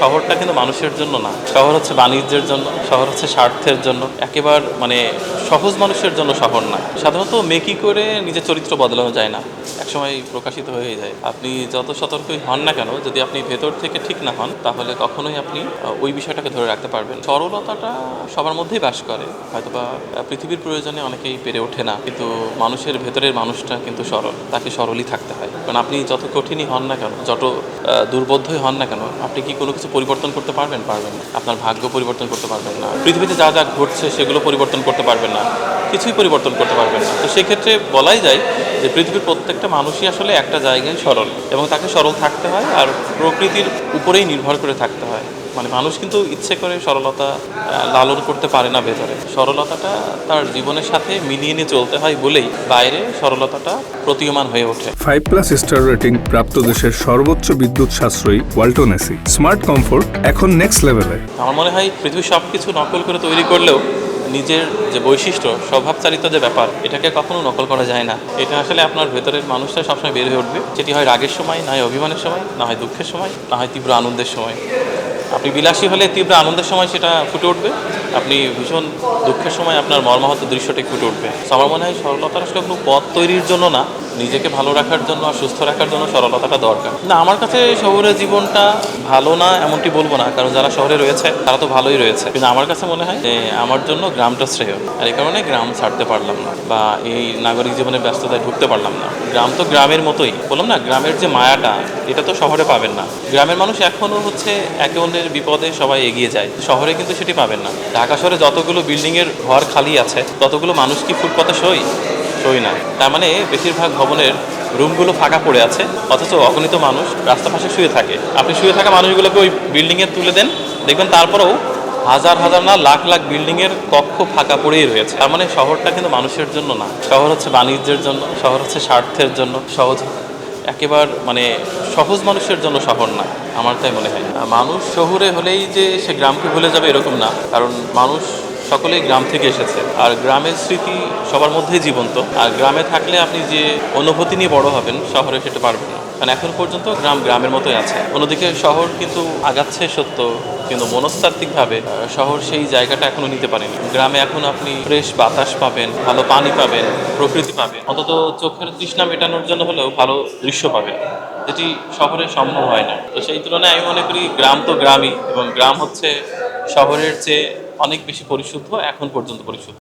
শহরটা কিন্তু মানুষের জন্য না। শহর হচ্ছে বাণিজ্যের জন্য, শহর হচ্ছে স্বার্থের জন্য। একেবারে সহজ মানুষের জন্য শহর না। সাধারণত মেকি করে নিজের চরিত্র বদলানো যায় না। একসময় প্রকাশিত হয়ে যায়। আপনি যত সতর্কই হন না কেন, যদি আপনি ভেতর থেকে ঠিক না হন, তাহলে কখনোই আপনি ওই বিষয়টাকে ধরে রাখতে পারবেন। সরলতাটা সবার মধ্যেই বাস করে। হয়তোবা পৃথিবীর প্রয়োজনে অনেকেই পেরে ওঠে না। কিন্তু মানুষের ভেতরের মানুষটা কিন্তু সরল। তাকে সরলই থাকতে হয়। কারণ আপনি যত কঠিনই হন না কেন, যত দুর্বোধ্যই হন না কেন, আপনি কি কোনো কিছু পরিবর্তন করতে পারবেন? পারবেন না। আপনার ভাগ্য পরিবর্তন করতে পারবেন না। পৃথিবীতে যা যা ঘটছে সেগুলো পরিবর্তন করতে পারবেন না। কিছুই পরিবর্তন করতে পারবেন না। তো সেক্ষেত্রে বলাই যায় যে পৃথিবীর প্রত্যেকটা মানুষই আসলে একটা জায়গায় সরল, এবং তাকে সরল থাকতে হয় আর প্রকৃতির উপরেই নির্ভর করে থাকতে হয়। মানুষ কিন্তু ইচ্ছে করে সরলতা লালন করতে পারে না ভেতরে। সরলতাটা তার জীবনের সাথে মিলিয়ে নিয়ে চলতে হয় বলেই বাইরে সরলতাটা প্রতীয়মান হয়ে ওঠে। 5+ স্টার রেটিং প্রাপ্ত দেশের সর্বোচ্চ বিদ্যুৎ সাশ্রয়ী ওয়ালটন এসি। স্মার্ট কমফোর্ট এখন নেক্সট লেভেলে। আমার মনে হয় পৃথিবীর সব কিছু নকল করে তৈরি করলেও নিজের যে বৈশিষ্ট্য, স্বভাবচারিত যে ব্যাপার, এটাকে কখনো নকল করা যায় না। এটা আসলে আপনার ভেতরের মানুষটা সবসময় বের হয়ে উঠবে। সেটি হয় রাগের সময়, না হয় অভিমানের সময়, না হয় দুঃখের সময়, না হয় তীব্র আনন্দের সময়। আপনি বিলাসী হলে তীব্র আনন্দের সময় সেটা ফুটে উঠবে। আপনি ভীষণ দুঃখের সময় আপনার মর্মাহত দৃশ্যটি ফুটে উঠবে। আমার মনে হয় সরলতার আসলে কোনো পথ তৈরির জন্য না, নিজেকে ভালো রাখার জন্য আর সুস্থ রাখার জন্য সরলতাটা দরকার। না, আমার কাছে শহরের জীবনটা ভালো না এমনটি বলবো না, কারণ যারা শহরে রয়েছে তারা তো ভালোই রয়েছে। কিন্তু আমার কাছে মনে হয় যে আমার জন্য গ্রামটা শ্রেয়। আর এই কারণে গ্রাম ছাড়তে পারলাম না, বা এই নাগরিক জীবনের ব্যস্ততায় ঢুকতে পারলাম না। গ্রাম তো গ্রামের মতোই, বললাম না, গ্রামের যে মায়াটা, এটা তো শহরে পাবেন না। গ্রামের মানুষ এখনও হচ্ছে একে অন্যের বিপদে সবাই এগিয়ে যায়। শহরে কিন্তু সেটি পাবেন না। ঢাকা শহরে যতগুলো বিল্ডিংয়ের ঘর খালি আছে, ততগুলো মানুষ কি ফুটপাতে সই না। তার বেশিরভাগ ভবনের রুমগুলো ফাঁকা পড়ে আছে, অথচ অগণিত মানুষ রাস্তা পাশে শুয়ে থাকে। আপনি শুয়ে থাকা মানুষগুলোকে ওই বিল্ডিংয়ে তুলে দেন, দেখবেন তারপরেও হাজার হাজার না লাখ লাখ বিল্ডিংয়ের কক্ষ ফাঁকা পড়েই রয়েছে। তার শহরটা কিন্তু মানুষের জন্য না। শহর হচ্ছে বাণিজ্যের জন্য, শহর হচ্ছে স্বার্থের জন্য। একেবারে সহজ মানুষের জন্য শহর না, আমার তাই মনে হয়। মানুষ শহুরে হলেই যে সে গ্রামকে ভুলে যাবে এরকম না, কারণ মানুষ সকলেই গ্রাম থেকে এসেছে, আর গ্রামের স্মৃতি সবার মধ্যেই জীবন্ত। আর গ্রামে থাকলে আপনি যে অনুভূতি নিয়ে বড় হবেন, শহরে সেটা পারবেন না। কারণ এখন পর্যন্ত গ্রাম গ্রামের মতোই আছে। অন্যদিকে শহর কিন্তু আগাচ্ছে সত্য, কিন্তু মনস্তাত্ত্বিকভাবে শহর সেই জায়গাটা এখনো নিতে পারেনি। গ্রামে এখন আপনি ফ্রেশ বাতাস পাবেন, ভালো পানি পাবেন, প্রকৃতি পাবেন, অন্তত চোখের তৃষ্ণা মেটানোর জন্য হলেও ভালো দৃশ্য পাবেন, যেটি শহরে সম্ভব হয় না। তো সেই তুলনায় আমি মনে করি গ্রাম তো গ্রামই, এবং গ্রাম হচ্ছে শহরের চেয়ে অনেক বেশি পরিশুদ্ধ, এখন পর্যন্ত পরিশুদ্ধ।